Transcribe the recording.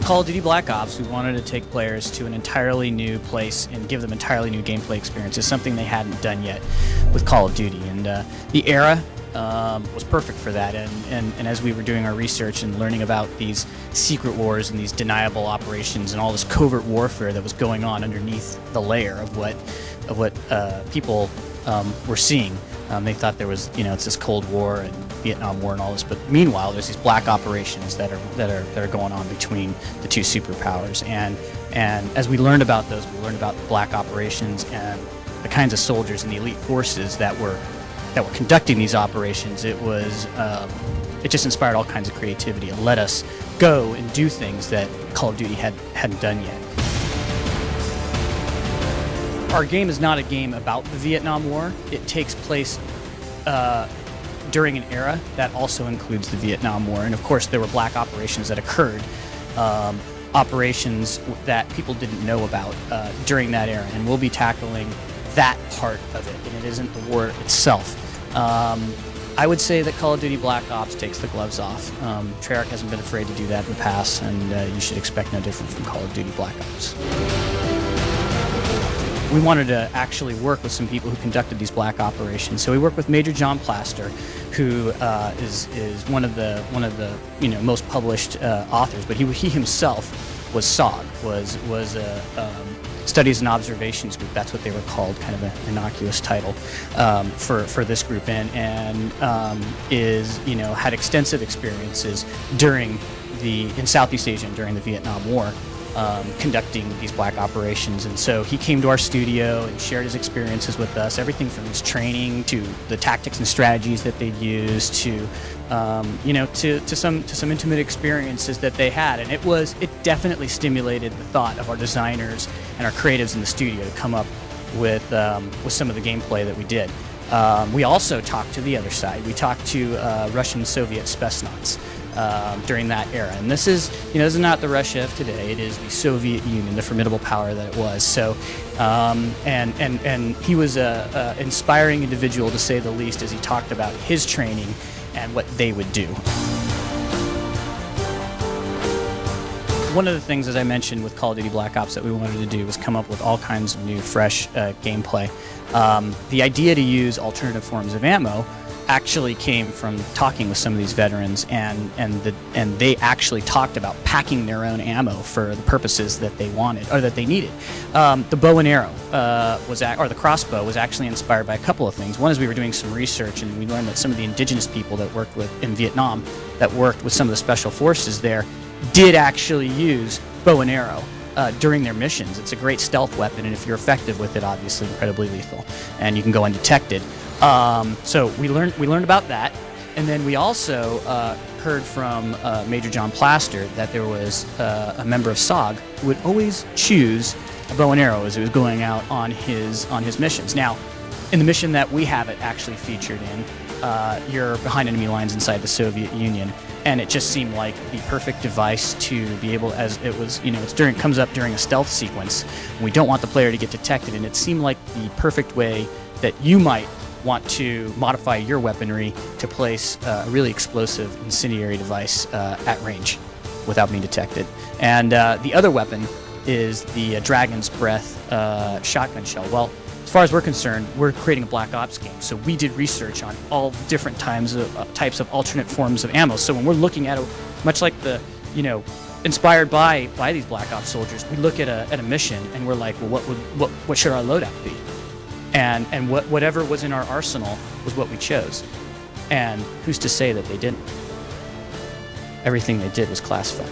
Call of Duty Black Ops, we wanted to take players to an entirely new place and give them entirely new gameplay experiences, something they hadn't done yet with Call of Duty. And the era was perfect for that. And as we were doing our research and learning about these secret wars and these deniable operations and all this covert warfare that was going on underneath the layer of what people were seeing, they thought there was, it's this Cold War and Vietnam War and all this, but meanwhile there's these black operations that are going on between the two superpowers. And as we learned about those, we learned about the black operations and the kinds of soldiers and the elite forces that were conducting these operations. It just inspired all kinds of creativity and let us go and do things that Call of Duty hadn't done yet. Our game is not a game about the Vietnam War. It takes place during an era that also includes the Vietnam War. And of course, there were black operations that occurred, operations that people didn't know about during that era. And we'll be tackling that part of it, and it isn't the war itself. I would say that Call of Duty Black Ops takes the gloves off. Treyarch hasn't been afraid to do that in the past, and you should expect no different from Call of Duty Black Ops. We wanted to actually work with some people who conducted these black operations. So we worked with Major John Plaster, who is one of the most published authors. But he himself was SOG, was a Studies and Observations Group. That's what they were called, kind of an innocuous title for this group, and had extensive experiences in Southeast Asia during the Vietnam War. Conducting these black operations, and so he came to our studio and shared his experiences with us. Everything from his training to the tactics and strategies that they'd use to some intimate experiences that they had, and it definitely stimulated the thought of our designers and our creatives in the studio to come up with some of the gameplay that we did. We also talked to the other side. We talked to Russian Soviet Spetsnaz during that era, and this is not the Russia of today. It is the Soviet Union, the formidable power that it was. So, and he was a inspiring individual, to say the least, as he talked about his training and what they would do. One of the things, as I mentioned, with Call of Duty Black Ops that we wanted to do was come up with all kinds of new, fresh gameplay. The idea to use alternative forms of ammo actually came from talking with some of these veterans, and they actually talked about packing their own ammo for the purposes that they wanted or that they needed. The bow and arrow or the crossbow was actually inspired by a couple of things. One is we were doing some research, and we learned that some of the indigenous people that worked in Vietnam, that worked with some of the special forces there, did actually use bow and arrow during their missions. It's a great stealth weapon, and if you're effective with it, obviously incredibly lethal, and you can go undetected. So we learned about that, and then we also heard from Major John Plaster that there was a member of SOG who would always choose a bow and arrow as he was going out on his missions. Now, in the mission that we have it actually featured in, you're behind enemy lines inside the Soviet Union, and it just seemed like the perfect device to be able, as it was, comes up during a stealth sequence. And we don't want the player to get detected, and it seemed like the perfect way that you might want to modify your weaponry to place a really explosive incendiary device at range without being detected. And the other weapon is the Dragon's Breath shotgun shell. Well, as far as we're concerned, we're creating a Black Ops game, so we did research on all different types of alternate forms of ammo. So when we're looking at much like the, inspired by these Black Ops soldiers, we look at a mission and we're like, well, what should our loadout be? And whatever was in our arsenal was what we chose. And who's to say that they didn't? Everything they did was classified.